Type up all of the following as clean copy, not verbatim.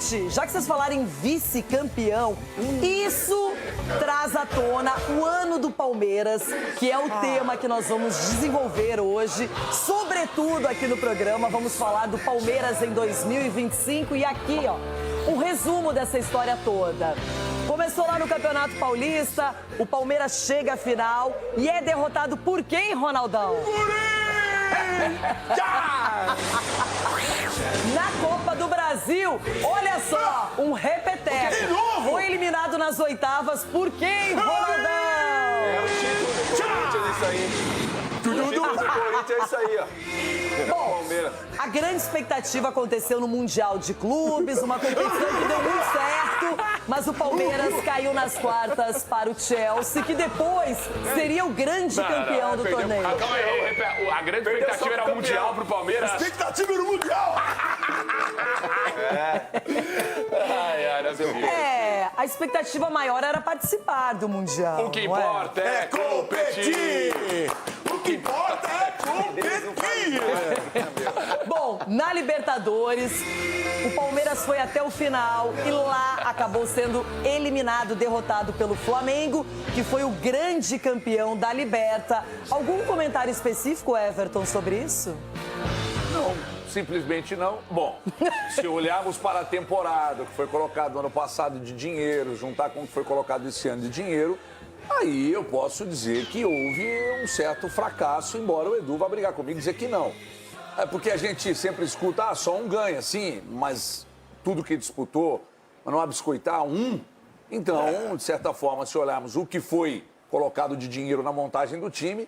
Gente, já que vocês falaram em vice-campeão, isso traz à tona o ano do Palmeiras, que é o tema que nós vamos desenvolver hoje. Sobretudo aqui no programa, vamos falar do Palmeiras em 2025 e aqui, ó, um resumo dessa história toda. Começou lá no Campeonato Paulista, o Palmeiras chega à final e é derrotado por quem, Ronaldão? Na Copa do Brasil, olha só, um repeteco. Foi eliminado nas oitavas por quem, Ronaldão? É o título do Corinthians, isso aí. O título do Corinthians é isso aí, ó. Bom, Palmeiras. a grande expectativa aconteceu no Mundial de Clubes, uma competição que deu muito certo, mas o Palmeiras caiu nas quartas para o Chelsea, que depois seria o grande campeão do torneio. Calma aí, a grande expectativa era o Mundial pro Palmeiras. A expectativa era o Mundial. A expectativa maior era participar do Mundial. O que não é? importa é competir. O que importa é competir. Bom, na Libertadores, o Palmeiras foi até o final e lá acabou sendo eliminado, derrotado pelo Flamengo, que foi o grande campeão da Liberta. Algum comentário específico, Everton, sobre isso? Não, simplesmente não. Bom, se olharmos para a temporada que foi colocado no ano passado de dinheiro, juntar com o que foi colocado esse ano de dinheiro, aí eu posso dizer que houve um certo fracasso, embora o Edu vá brigar comigo e dizer que não. É porque a gente sempre escuta, só um ganha, sim, mas tudo que disputou, mas não abiscoitar um. Então, de certa forma, se olharmos o que foi colocado de dinheiro na montagem do time,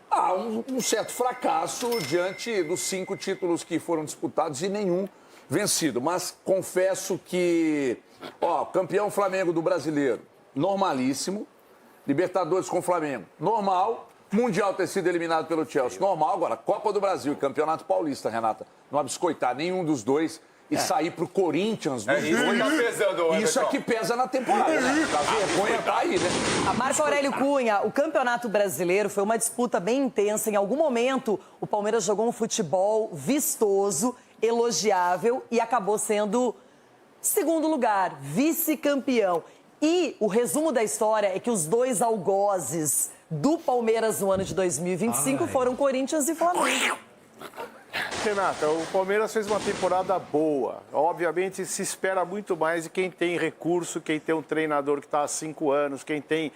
há um certo fracasso diante dos 5 títulos que foram disputados e nenhum vencido. Mas confesso que, campeão Flamengo do Brasileiro, normalíssimo. Libertadores com o Flamengo, normal. Mundial ter sido eliminado pelo Chelsea, normal. Agora, Copa do Brasil e Campeonato Paulista, Renata, não abiscoitar nenhum dos dois e sair pro Corinthians dos dois. Tá pesando, Isso aqui pesa na temporada. Né? A vergonha tá aí, né? Marco Aurélio Cunha, o Campeonato Brasileiro foi uma disputa bem intensa. Em algum momento, o Palmeiras jogou um futebol vistoso, elogiável e acabou sendo segundo lugar, vice-campeão. E o resumo da história é que os dois algozes do Palmeiras no ano de 2025 foram Corinthians e Flamengo. Renata, o Palmeiras fez uma temporada boa. Obviamente, se espera muito mais de quem tem recurso, quem tem um treinador que está há 5 anos, quem tem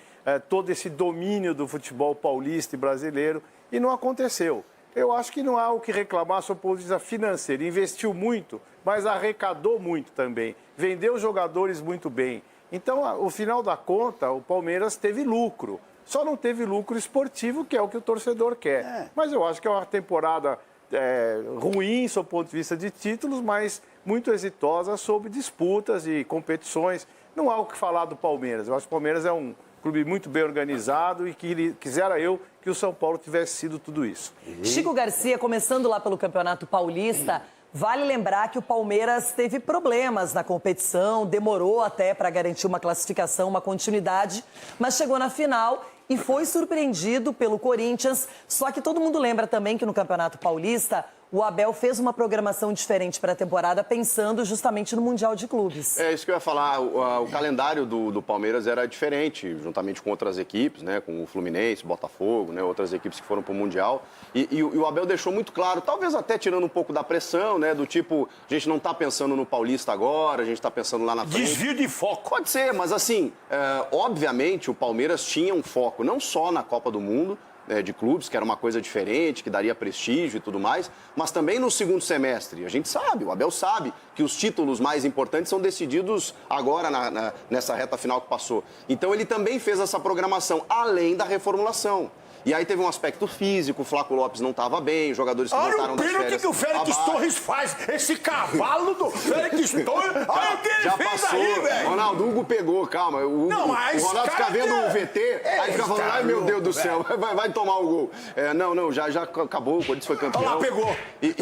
todo esse domínio do futebol paulista e brasileiro, e não aconteceu. Eu acho que não há o que reclamar sob o ponto de vista financeiro. Investiu muito, mas arrecadou muito também. Vendeu jogadores muito bem. Então, o final da conta, o Palmeiras teve lucro. Só não teve lucro esportivo, que é o que o torcedor quer. Mas eu acho que é uma temporada ruim, sob o ponto de vista de títulos, mas muito exitosa sob disputas e competições. Não há o que falar do Palmeiras. Eu acho que o Palmeiras é um clube muito bem organizado e que quisera eu que o São Paulo tivesse sido tudo isso. Chico Garcia, começando lá pelo Campeonato Paulista, vale lembrar que o Palmeiras teve problemas na competição, demorou até para garantir uma classificação, uma continuidade, mas chegou na final e foi surpreendido pelo Corinthians. Só que todo mundo lembra também que no Campeonato Paulista o Abel fez uma programação diferente para a temporada, pensando justamente no Mundial de Clubes. É isso que eu ia falar. O calendário do Palmeiras era diferente, juntamente com outras equipes, né? Com o Fluminense, Botafogo, né? Outras equipes que foram para o Mundial. E o Abel deixou muito claro, talvez até tirando um pouco da pressão, né? Do tipo, a gente não está pensando no Paulista agora, a gente está pensando lá na frente. Desvio de foco. Pode ser, mas assim, obviamente o Palmeiras tinha um foco não só na Copa do Mundo, de clubes, que era uma coisa diferente, que daria prestígio e tudo mais, mas também no segundo semestre. A gente sabe, o Abel sabe que os títulos mais importantes são decididos agora nessa reta final que passou. Então ele também fez essa programação, além da reformulação. E aí teve um aspecto físico, o Flávio Lopes não estava bem, os jogadores que voltaram das férias... Olha o pênalti que o Félix Torres faz, esse cavalo do Félix Torres, olha o que ele fez aí, velho! Ronaldo, Hugo pegou, calma, o Ronaldo fica vendo o VT, aí fica falando, ai meu Deus do céu, vai tomar o gol. Já acabou, o Corinthians foi campeão. Olha lá, pegou. E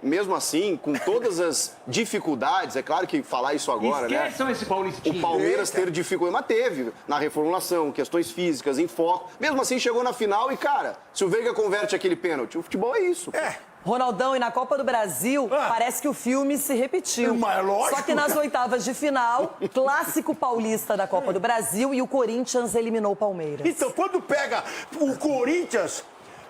mesmo assim, com todas as dificuldades, é claro que falar isso agora, né? Esqueçam esse paulistinho. O Palmeiras ter dificuldade, mas teve na reformulação, questões físicas, em foco. Mesmo assim, chegou na final e, cara, se o Veiga converte aquele pênalti, o futebol é isso. Ronaldão, e na Copa do Brasil, parece que o filme se repetiu. Mas é lógico. Só que nas oitavas de final, clássico paulista da Copa do Brasil e o Corinthians eliminou o Palmeiras. Então, quando pega o Corinthians,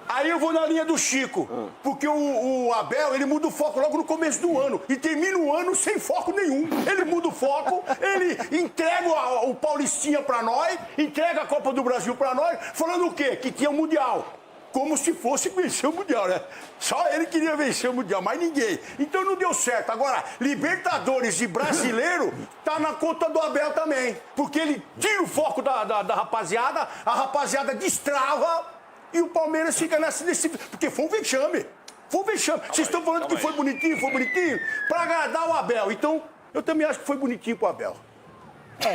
aí eu vou na linha do Chico. Porque o Abel, ele muda o foco logo no começo do ano. E termina o ano sem foco nenhum. Ele muda o foco, ele entrega o Paulistinha pra nós, entrega a Copa do Brasil pra nós, falando o quê? Que tinha o Mundial. Como se fosse vencer o Mundial, né? Só ele queria vencer o Mundial, mais ninguém. Então não deu certo. Agora, Libertadores e Brasileiro tá na conta do Abel também. Porque ele tira o foco da rapaziada, a rapaziada destrava e o Palmeiras fica nesse... Porque foi um vexame. Foi um vexame. Vocês estão falando que foi bonitinho, pra agradar o Abel. Então, eu também acho que foi bonitinho pro Abel.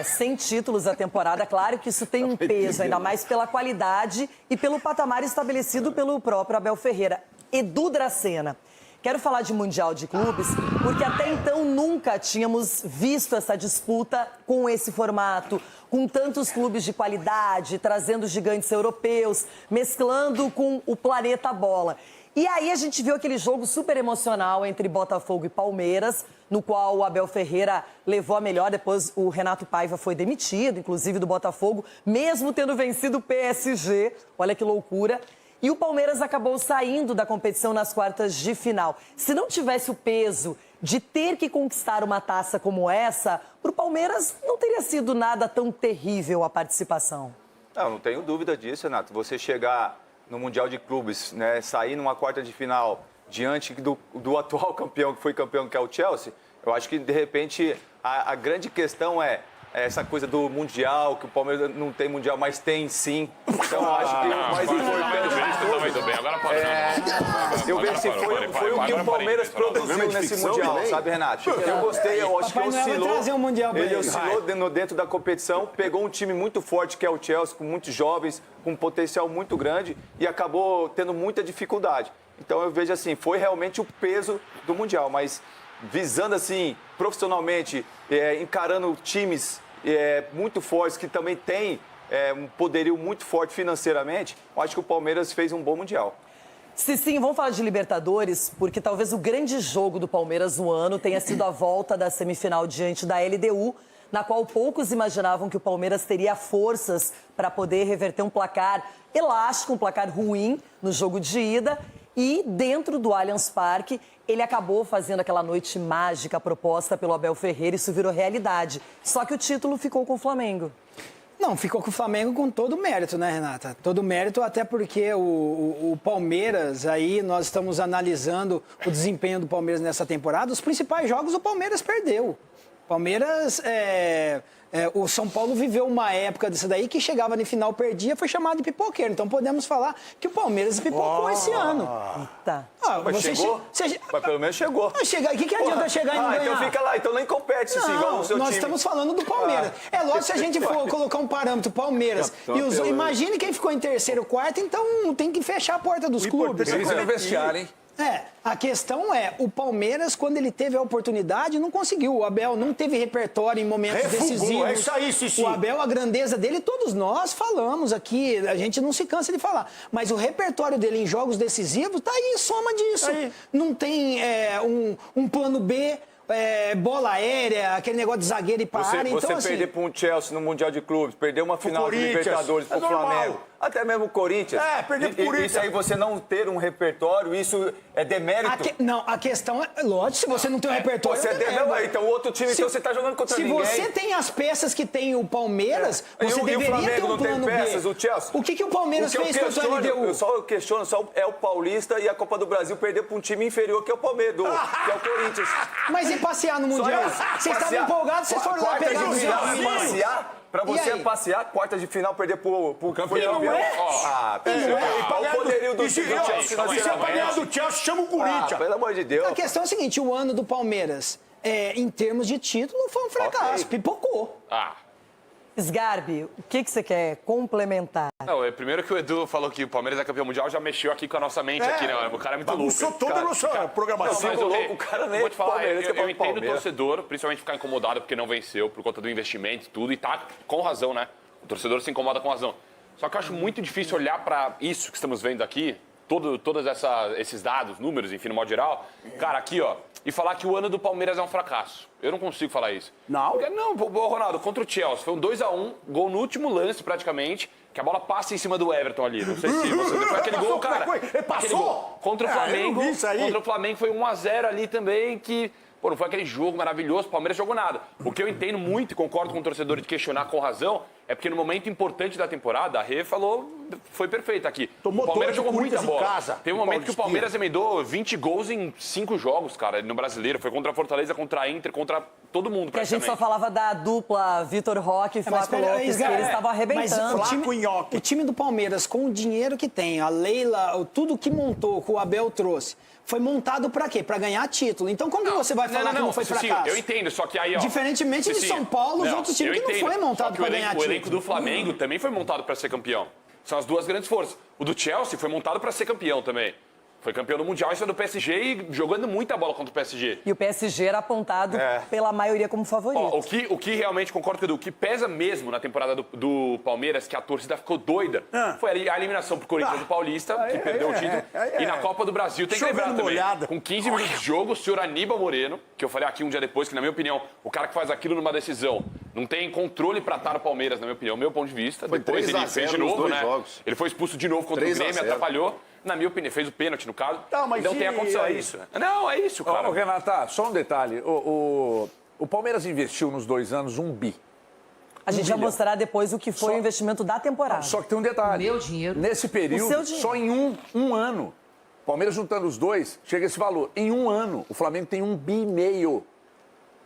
Sem títulos a temporada, claro que isso tem um peso, ainda mais pela qualidade e pelo patamar estabelecido pelo próprio Abel Ferreira. Edu Dracena, quero falar de Mundial de Clubes, porque até então nunca tínhamos visto essa disputa com esse formato, com tantos clubes de qualidade, trazendo gigantes europeus, mesclando com o planeta bola. E aí a gente viu aquele jogo super emocional entre Botafogo e Palmeiras, no qual o Abel Ferreira levou a melhor, depois o Renato Paiva foi demitido, inclusive do Botafogo, mesmo tendo vencido o PSG, olha que loucura. E o Palmeiras acabou saindo da competição nas quartas de final. Se não tivesse o peso de ter que conquistar uma taça como essa, para o Palmeiras não teria sido nada tão terrível a participação. Não tenho dúvida disso, Renato. Você chegar no Mundial de Clubes, né, sair numa quarta de final diante do atual campeão, que foi campeão, que é o Chelsea, eu acho que, de repente, a grande questão é essa coisa do Mundial, que o Palmeiras não tem Mundial, mas tem sim. Então, eu acho que o mais importante... Agora pode. Eu vejo que foi o que o Palmeiras produziu nesse Mundial, sabe, Renato? Eu gostei, eu acho que oscilou. Ele oscilou dentro da competição, pegou um time muito forte, que é o Chelsea, com muitos jovens, com um potencial muito grande, e acabou tendo muita dificuldade. Então, eu vejo assim, foi realmente o peso do Mundial, mas visando assim, profissionalmente, encarando times muito fortes, que também têm um poderio muito forte financeiramente, eu acho que o Palmeiras fez um bom Mundial. Sim, vamos falar de Libertadores, porque talvez o grande jogo do Palmeiras no ano tenha sido a volta da semifinal diante da LDU, na qual poucos imaginavam que o Palmeiras teria forças para poder reverter um placar elástico, um placar ruim no jogo de ida. E dentro do Allianz Parque, ele acabou fazendo aquela noite mágica proposta pelo Abel Ferreira, isso virou realidade. Só que o título ficou com o Flamengo. Não, ficou com o Flamengo com todo o mérito, né, Renata? Todo o mérito, até porque o Palmeiras, aí nós estamos analisando o desempenho do Palmeiras nessa temporada. Os principais jogos o Palmeiras perdeu. Palmeiras, o São Paulo viveu uma época dessa daí que chegava no final, perdia, foi chamado de pipoqueiro. Então podemos falar que o Palmeiras pipocou esse ano. Tá. Mas chegou? Mas pelo menos chegou. O que adianta chegar e não ganhar? Então fica lá, então nem compete assim, igual no seu nós time. Estamos falando do Palmeiras. É lógico, se a gente for colocar um parâmetro Palmeiras imagine quem ficou em terceiro, quarto, então tem que fechar a porta dos clubes. Precisa no vestiário, hein? A questão é, o Palmeiras, quando ele teve a oportunidade, não conseguiu. O Abel não teve repertório em momentos decisivos. É isso aí, Cici. O Abel, a grandeza dele, todos nós falamos aqui, a gente não se cansa de falar. Mas o repertório dele em jogos decisivos tá aí, soma disso. Não tem um plano B. Bola aérea, aquele negócio de zagueiro e para área. Você então, perder para um Chelsea no Mundial de Clubes, perder uma final de Libertadores para o Flamengo, até mesmo o Corinthians. Perder pro Corinthians. Isso aí você não ter um repertório, isso é demérito. Não, a questão é, lógico, se você não tem um repertório... Então o outro time, então você está jogando contra ninguém. Se você tem as peças que tem o Palmeiras, você deveria ter um plano B. O Chelsea? O que o Palmeiras fez contra o LDU? Eu só questiono, é o Paulista e a Copa do Brasil perder para um time inferior, que é o Palmeiras, que é o Corinthians. Mas e passear no Mundial? Vocês estavam empolgados, vocês foram lá pegar o passear. Pra você passear, quarta de final, perder pro campeão. O poderio do Chelsea. E se é pra ganhar do Chelsea, chama o Corinthians. Pelo amor de Deus. A questão é a seguinte, o ano do Palmeiras, em termos de título, foi um fracasso, pipocou. Sgarbi, o que você quer complementar? Não, primeiro que o Edu falou que o Palmeiras é campeão mundial, já mexeu aqui com a nossa mente aqui, né? O cara é muito louco. Bagunçou toda a nossa programação. Mas louco, o cara nem vou te falar, Palmeiras, eu entendo o torcedor, principalmente ficar incomodado porque não venceu, por conta do investimento e tudo, e tá com razão, né? O torcedor se incomoda com razão. Só que eu acho muito difícil olhar pra isso que estamos vendo aqui todos esses dados, números, enfim, no modo geral, cara, aqui, ó, e falar que o ano do Palmeiras é um fracasso. Eu não consigo falar isso. Não? Porque, não, Ronaldo, contra o Chelsea, foi um 2-1, gol no último lance, praticamente, que a bola passa em cima do Everton ali. Não sei se você viu. Foi aquele gol, cara. Ele passou? Gol. Contra o Flamengo. Contra o Flamengo foi 1-0 ali também, que... Pô, não foi aquele jogo maravilhoso, o Palmeiras jogou nada. O que eu entendo muito e concordo com o torcedor de questionar com razão é porque no momento importante da temporada, a Rê falou, foi perfeito aqui. O Palmeiras jogou muita bola. Tem um momento que o Palmeiras emendou 20 gols em 5 jogos, cara, no Brasileiro. Foi contra a Fortaleza, contra a Inter, contra todo mundo, que a gente só falava da dupla Vitor Roque e Flaco Lopes, que eles estavam arrebentando. O time do Palmeiras, com o dinheiro que tem, a Leila, tudo que montou, que o Abel trouxe, foi montado pra quê? Pra ganhar título. Então como que você vai falar que não foi fracasso? Eu entendo, só que aí, ó... Diferentemente de São Paulo, os outros times que não foi montado pra ganhar título. O elenco do Flamengo também foi montado pra ser campeão. São as duas grandes forças. O do Chelsea foi montado pra ser campeão também. Foi campeão do Mundial, isso é do PSG e jogando muita bola contra o PSG. E o PSG era apontado pela maioria como favorito. Ó, o que realmente, concordo com o Edu, o que pesa mesmo na temporada do Palmeiras, que a torcida ficou doida, foi a eliminação pro Corinthians do Paulista, que perdeu o título. E na Copa do Brasil, tem que lembrar também, com 15 minutos de jogo, o senhor Aníbal Moreno, que eu falei aqui um dia depois, que na minha opinião, o cara que faz aquilo numa decisão, não tem controle pra estar no Palmeiras, na minha opinião, meu ponto de vista. Foi depois ele fez de novo, né? Jogos. Ele foi expulso de novo contra o Grêmio, atrapalhou. Na minha opinião, fez o pênalti, no caso. Não tem a condição. É isso. Não, é isso, cara. Renata, só um detalhe. O Palmeiras investiu nos 2 anos 1 bi. A gente vai mostrar depois o que foi o investimento da temporada. Só que tem um detalhe. Meu dinheiro. Nesse período, só em um ano. Palmeiras juntando os dois, chega esse valor. Em um ano, o Flamengo tem 1,5 bi.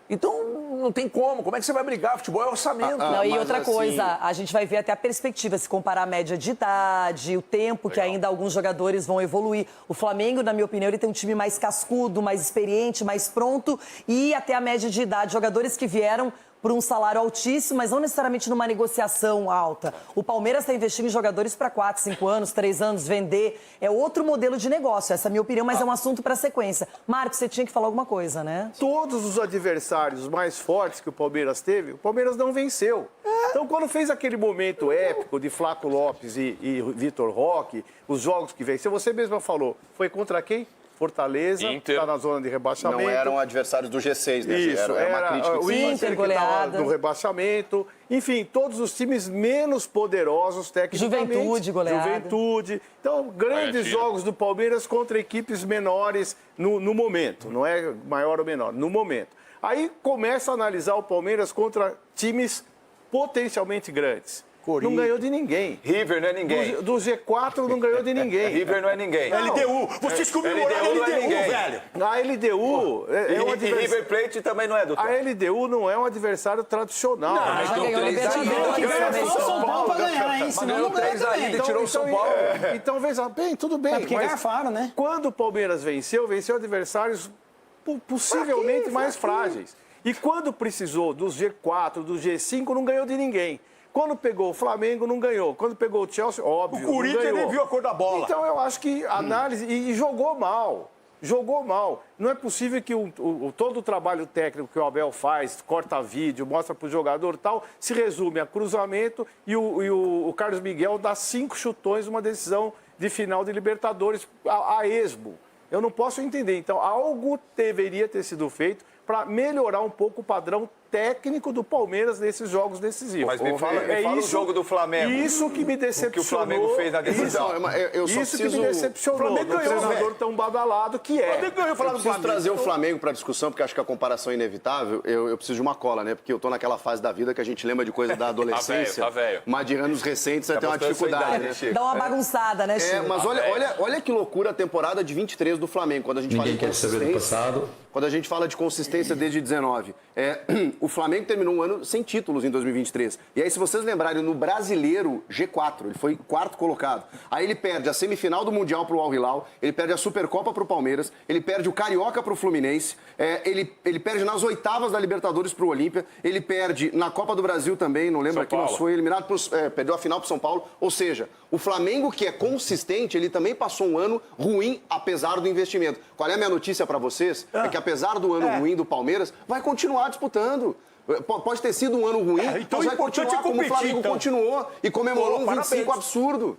Então, não tem como. Como é que você vai brigar? Futebol é orçamento. Não, e outra coisa, a gente vai ver até a perspectiva, se comparar a média de idade, o tempo que ainda alguns jogadores vão evoluir. O Flamengo, na minha opinião, ele tem um time mais cascudo, mais experiente, mais pronto e até a média de idade. Jogadores que vieram por um salário altíssimo, mas não necessariamente numa negociação alta. O Palmeiras está investindo em jogadores para 4, 5 anos, 3 anos, vender. É outro modelo de negócio, essa é a minha opinião, mas é um assunto para sequência. Marcos, você tinha que falar alguma coisa, né? Todos os adversários mais fortes que o Palmeiras teve, o Palmeiras não venceu. Então, quando fez aquele momento épico de Flaco Lopes e Vitor Roque, os jogos que venceu, você mesma falou, foi contra quem? Fortaleza, está na zona de rebaixamento. Não eram adversários do G6, né? Isso, era uma crítica. O Inter, que estava no rebaixamento. Enfim, todos os times menos poderosos tecnicamente. Juventude, goleada. Juventude. Então, grandes jogos do Palmeiras contra equipes menores no momento. Não é maior ou menor, no momento. Aí começa a analisar o Palmeiras contra times potencialmente grandes. Não ganhou de ninguém. River não é ninguém. Do G4 não ganhou de ninguém. River não é ninguém. Não. LDU. Vocês comemoraram LDU, LDU, velho. A LDU é um adversário. River Plate também não é, doutor. A LDU não é um adversário tradicional. Não, mas já ganhou o São Paulo pra ganhar, hein? Senão não ganha também. Ele tirou o São Paulo. Então, veja bem, tudo bem. É porque garfaram, né? Quando o Palmeiras venceu adversários possivelmente mais frágeis. E quando precisou dos G4, do G5, não ganhou de ninguém. Quando pegou o Flamengo, não ganhou. Quando pegou o Chelsea, óbvio, o Corinthians nem viu a cor da bola. Então, eu acho que análise... E jogou mal. Jogou mal. Não é possível que todo o trabalho técnico que o Abel faz, corta vídeo, mostra para o jogador e tal, se resume a cruzamento e o Carlos Miguel dá 5 chutões numa decisão de final de Libertadores a esmo. Eu não posso entender. Então, algo deveria ter sido feito para melhorar um pouco o padrão técnico do Palmeiras nesses jogos decisivos. Mas me fala o jogo do Flamengo. Isso que me decepcionou. O que o Flamengo fez na decisão. Isso que me decepcionou. O treinador tão badalado que é. Eu preciso trazer o Flamengo para a discussão, porque acho que a comparação é inevitável. Eu preciso de uma cola, né? Porque eu tô naquela fase da vida que a gente lembra de coisa da adolescência. Tá velho. Mas de anos recentes vai ter uma dificuldade, né? Dá uma bagunçada, né, Chico? Mas olha que loucura a temporada de 23 do Flamengo. Quando a gente fala de consistência, quando a gente fala de consistência desde 19. O Flamengo terminou um ano sem títulos em 2023. E aí, se vocês lembrarem, no Brasileiro G4, ele foi 4º colocado. Aí ele perde a semifinal do Mundial pro Al Hilal, ele perde a Supercopa pro Palmeiras, ele perde o Carioca pro Fluminense, ele perde nas oitavas da Libertadores pro Olímpia, ele perde na Copa do Brasil também, não lembro aqui, mas foi eliminado, perdeu a final pro São Paulo. Ou seja, o Flamengo, que é consistente, ele também passou um ano ruim, apesar do investimento. Qual é a minha notícia para vocês? É que apesar do ano ruim do Palmeiras, vai continuar disputando. Pode ter sido um ano ruim, então mas vai continuar como o Flamengo continuou e comemorou um 25 absurdo.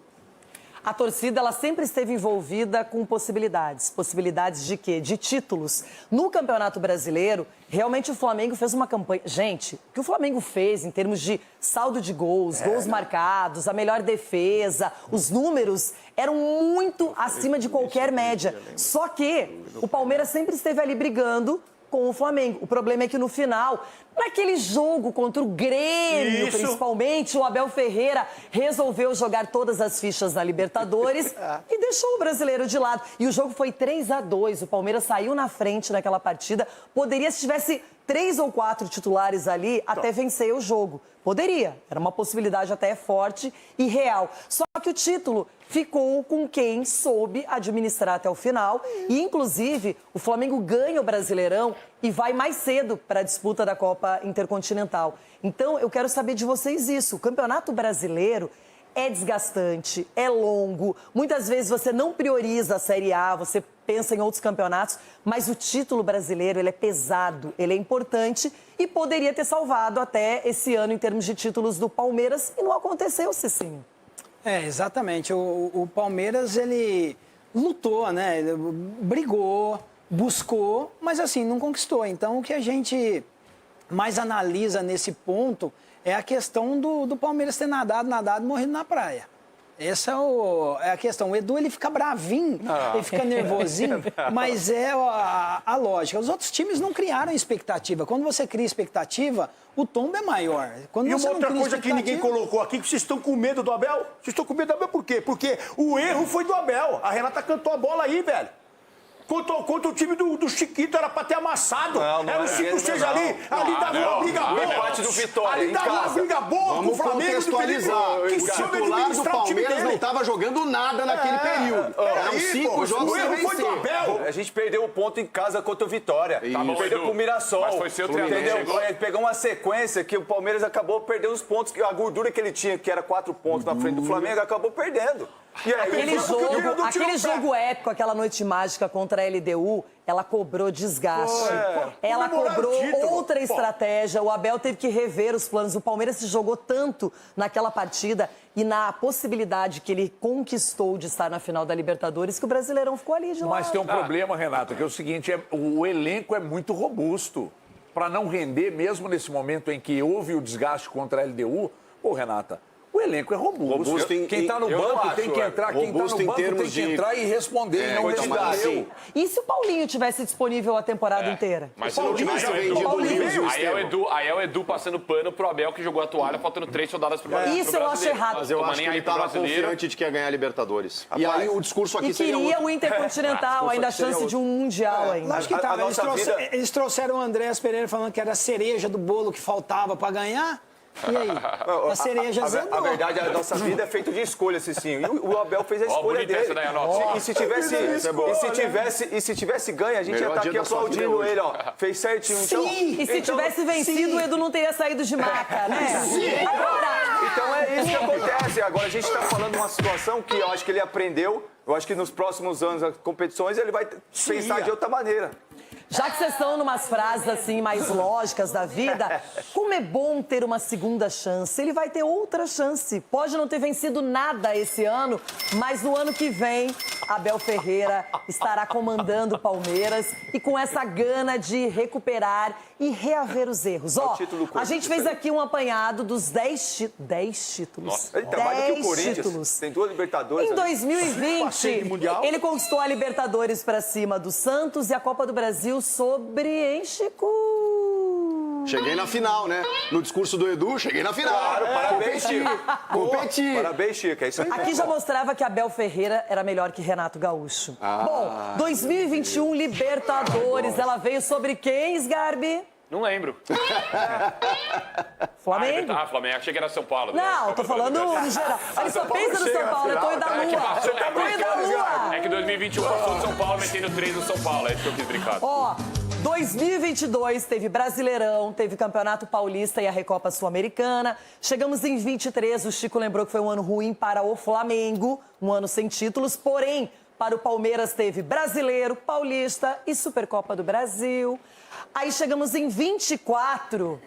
A torcida, ela sempre esteve envolvida com possibilidades. Possibilidades de quê? De títulos. No Campeonato Brasileiro, realmente o Flamengo fez uma campanha... Gente, o que o Flamengo fez em termos de saldo de gols, gols marcados, a melhor defesa, os números eram muito acima de qualquer média. Só que o Palmeiras sempre esteve ali brigando com o Flamengo. O problema é que no final, naquele jogo contra o Grêmio, principalmente, o Abel Ferreira resolveu jogar todas as fichas na Libertadores e deixou o brasileiro de lado. E o jogo foi 3-2. O Palmeiras saiu na frente naquela partida. Poderia, se tivesse 3 ou 4 titulares ali, até vencer o jogo. Poderia. Era uma possibilidade até forte e real. Só que o título ficou com quem soube administrar até o final. E, inclusive, o Flamengo ganha o Brasileirão e vai mais cedo para a disputa da Copa Intercontinental. Então, eu quero saber de vocês isso. O Campeonato Brasileiro é desgastante, é longo. Muitas vezes você não prioriza a Série A, você pensa em outros campeonatos, mas o título brasileiro, ele é pesado, ele é importante e poderia ter salvado até esse ano em termos de títulos do Palmeiras e não aconteceu, Cicinho. Exatamente. O Palmeiras, ele lutou, né? Ele brigou, buscou, mas assim, não conquistou. Então, o que a gente mais analisa nesse ponto é a questão do Palmeiras ter nadado e morrido na praia. Essa é a questão. O Edu, ele fica bravinho, ele fica nervosinho, mas é a lógica. Os outros times não criaram expectativa. Quando você cria expectativa, o tombo é maior. Quando E você uma não outra cria coisa que ninguém colocou aqui, que vocês estão com medo do Abel? Vocês estão com medo do Abel por quê? Porque o erro foi do Abel. A Renata cantou a bola aí, velho. Contra o time do Chiquito, era pra ter amassado. Era um 5-6 ali dava uma briga boa. Empate do Vitória, Ali em dava uma casa. briga boa com o Vamos Flamengo. contextualizar. Que O soube titular do administrar o time Palmeiras dele. não estava jogando nada naquele período. Eram 5 jogos O sem erro foi do vencer. Abel. A gente perdeu o ponto em casa contra o Vitória. Tá bom, Perdeu Edu. pro Mirassol. Mas foi seu treinador, Entendeu? chegou. Pegou uma sequência que o Palmeiras acabou perdendo os pontos. A gordura que ele tinha, que era 4 pontos na frente do Flamengo, acabou perdendo. E aí, Aquele jogo épico, aquela noite mágica contra a LDU, ela cobrou desgaste. Ela Comemorar o cobrou título. outra estratégia. O Abel teve que rever os planos. O Palmeiras se jogou tanto naquela partida e na possibilidade que ele conquistou de estar na final da Libertadores que o Brasileirão ficou ali de lado. Mas tem um problema, Renato, que é o seguinte, o elenco é muito robusto. Para não render, mesmo nesse momento em que houve o desgaste contra a LDU, Renata, o elenco é robusto. Quem está no banco tem que entrar, quem está no banco tem que entrar e responder, não respondeu. E se o Paulinho tivesse disponível a temporada inteira? Mas se não tivesse vendido o Lewis, aí é o Edu passando pano pro Abel, que jogou a toalha, faltando 3 rodadas pro Brasileiro. Isso eu acho errado. Mas eu acho que ele estava confiante de que ia ganhar a Libertadores. E aí o discurso aqui E seria queria outro. o Intercontinental, ainda a chance de um Mundial ainda. Lógico que tava. Eles trouxeram o Andréas Pereira falando que era a cereja do bolo que faltava para ganhar. E aí? A cereja zedou. A verdade, a nossa vida é feita de escolhas, Cicinho. E o Abel fez a escolha dele. E se tivesse ganho, a gente ia estar aqui aplaudindo ele, ó. Fez certinho. E se tivesse vencido, o Edu não teria saído de maca, né? Então é isso que acontece. Agora a gente está falando de uma situação que eu acho que ele aprendeu. Eu acho que nos próximos anos, as competições, ele vai pensar de outra maneira. Já que vocês estão numas frases assim mais lógicas da vida, como é bom ter uma segunda chance. Ele vai ter outra chance. Pode não ter vencido nada esse ano, mas no ano que vem, Abel Ferreira estará comandando o Palmeiras e com essa gana de recuperar e reaver os erros. Ó, a gente fez aqui um apanhado dos 10 títulos. Nossa, ele trabalha aqui o Corinthians. Títulos. Tem 2 Libertadores. Em 2020, ele conquistou a Libertadores para cima do Santos e a Copa do Brasil sobre, hein, Chico? Cheguei na final, né? No discurso do Edu, cheguei na final. Claro, parabéns, Chico. Competi. Parabéns, Chico. É isso aí. Aqui já mostrava que Abel Ferreira era melhor que Renato Gaúcho. Bom, 2021 Libertadores. Ela veio sobre quem, Sgarbi? Não lembro. Flamengo? Flamengo. Achei que era São Paulo. Não, tô falando no geral. Ele só pensa no São Paulo, é Tonho da Lua. Tonho da Lua. É que 2021 passou de São Paulo metendo 3 no São Paulo. É isso que eu quis brincar. Ó, 2022 teve Brasileirão, teve Campeonato Paulista e a Recopa Sul-Americana. Chegamos em 23, o Chico lembrou que foi um ano ruim para o Flamengo, um ano sem títulos, porém, para o Palmeiras teve Brasileiro, Paulista e Supercopa do Brasil. Aí chegamos em 24,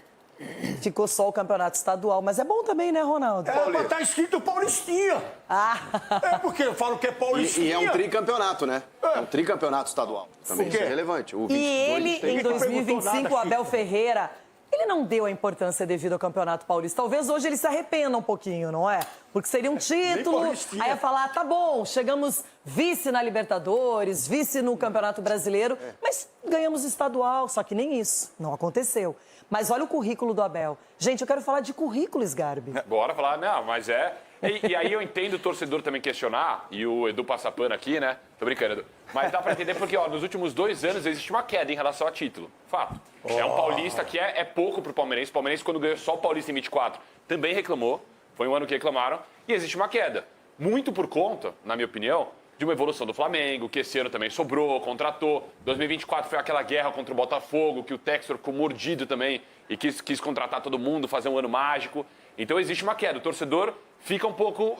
Ficou só o campeonato estadual, mas é bom também, né, Ronaldo? Mas tá escrito Paulistinha. É porque eu falo que é Paulistinha. E é um tricampeonato, né? É um tricampeonato estadual. Também isso é relevante. O 22 E ele, tem- em 2025, o Abel Ferreira, ele não deu a importância devida ao Campeonato Paulista. Talvez hoje ele se arrependa um pouquinho, não é? Porque seria um título, Paulistinha. aí ia falar, tá bom, chegamos vice na Libertadores, vice no Campeonato Brasileiro, mas ganhamos o estadual, só que nem isso, não aconteceu. Mas olha o currículo do Abel. Gente, eu quero falar de currículo, Sgarbi. Bora falar, não, mas é. E aí eu entendo o torcedor também questionar, e o Edu passa pano aqui, né? Tô brincando, Edu. Mas dá pra entender porque, ó, nos últimos 2 anos existe uma queda em relação a título. Fato. É um paulista que é pouco pro palmeirense. O palmeirense, quando ganhou só o paulista em 24, também reclamou. Foi um ano que reclamaram. E existe uma queda. Muito por conta, na minha opinião, de uma evolução do Flamengo, que esse ano também sobrou, contratou. 2024 foi aquela guerra contra o Botafogo, que o Textor ficou mordido também e quis contratar todo mundo, fazer um ano mágico. Então existe uma queda. O torcedor fica um pouco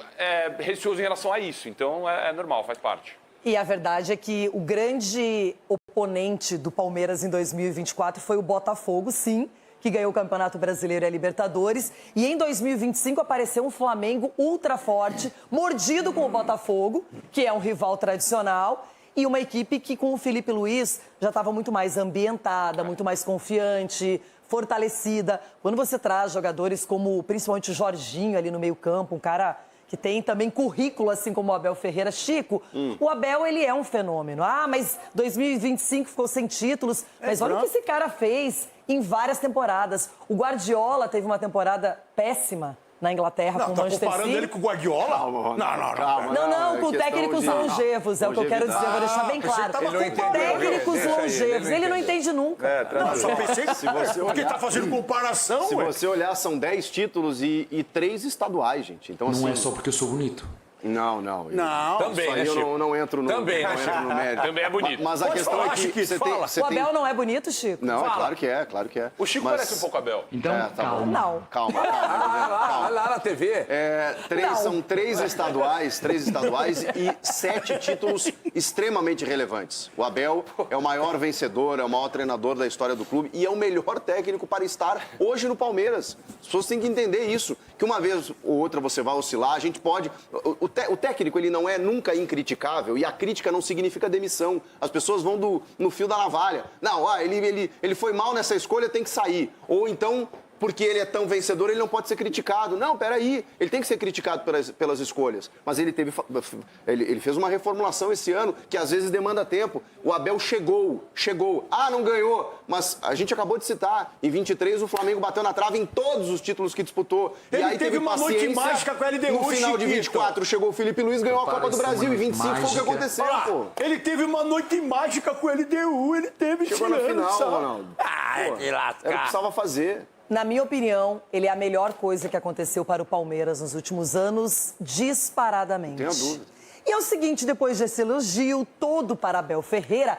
receoso em relação a isso. Então é normal, faz parte. E a verdade é que o grande oponente do Palmeiras em 2024 foi o Botafogo, sim, que ganhou o Campeonato Brasileiro e a Libertadores. E em 2025 apareceu um Flamengo ultra forte, mordido com o Botafogo, que é um rival tradicional, e uma equipe que com o Felipe Luiz já estava muito mais ambientada, muito mais confiante, fortalecida. Quando você traz jogadores como principalmente o Jorginho ali no meio-campo, um cara que tem também currículo, assim como o Abel Ferreira. Chico, o Abel, ele é um fenômeno. Ah, mas 2025 ficou sem títulos. Mas olha o que esse cara fez em várias temporadas. O Guardiola teve uma temporada péssima na Inglaterra com o Tá Manchester comparando City. ele com o Guardiola? Calma, Calma. Não, é com questão técnicos de- longevos, é o que eu quero dizer, eu vou deixar bem claro. Ele não entendeu, Técnicos deixa aí, longevos, ele não entende nunca. Não, só pensei que porque tá fazendo comparação, Se ué. você olhar, são 10 títulos e 3 estaduais, gente. Então, assim, Não é só porque eu sou bonito. Não. Não. Também, Isso aí né, eu Chico? não entro no, Também, não né, entro Chico? no mérito. Também é bonito. Mas a Pode questão falar, é que Chiquito, você fala. tem... O Abel não é bonito, Chico? Não, é claro que é, claro que é. O Chico Mas- parece um pouco Abel. Então, tá bom. calma. Não. Calma. Lá na TV. São 3 estaduais e 7 títulos extremamente relevantes. O Abel é o maior vencedor, é o maior treinador da história do clube e é o melhor técnico para estar hoje no Palmeiras. As pessoas têm que entender isso, que uma vez ou outra você vai oscilar, a gente pode... O técnico, ele não é nunca incriticável e a crítica não significa demissão. As pessoas vão no fio da navalha. Não, ele foi mal nessa escolha, tem que sair. Ou então... porque ele é tão vencedor, ele não pode ser criticado. Não, peraí, ele tem que ser criticado pelas escolhas. Mas ele fez uma reformulação esse ano, que às vezes demanda tempo. O Abel chegou. Ah, não ganhou, mas a gente acabou de citar, em 23 o Flamengo bateu na trave em todos os títulos que disputou. Ele e aí teve uma noite paciência. mágica com a LDU, No final de Chiquito. 24 chegou o Felipe Luiz, ganhou a Copa do Parece Brasil. uma E 25 foi o que mágica. aconteceu, Olha lá, pô. ele teve uma noite mágica com o LDU, ele teve Chegou esse na ano, final, sabe? Ronaldo. Era o que precisava fazer. Na minha opinião, ele é a melhor coisa que aconteceu para o Palmeiras nos últimos anos, disparadamente. Tenho dúvida. E é o seguinte, depois desse elogio todo para Abel Ferreira,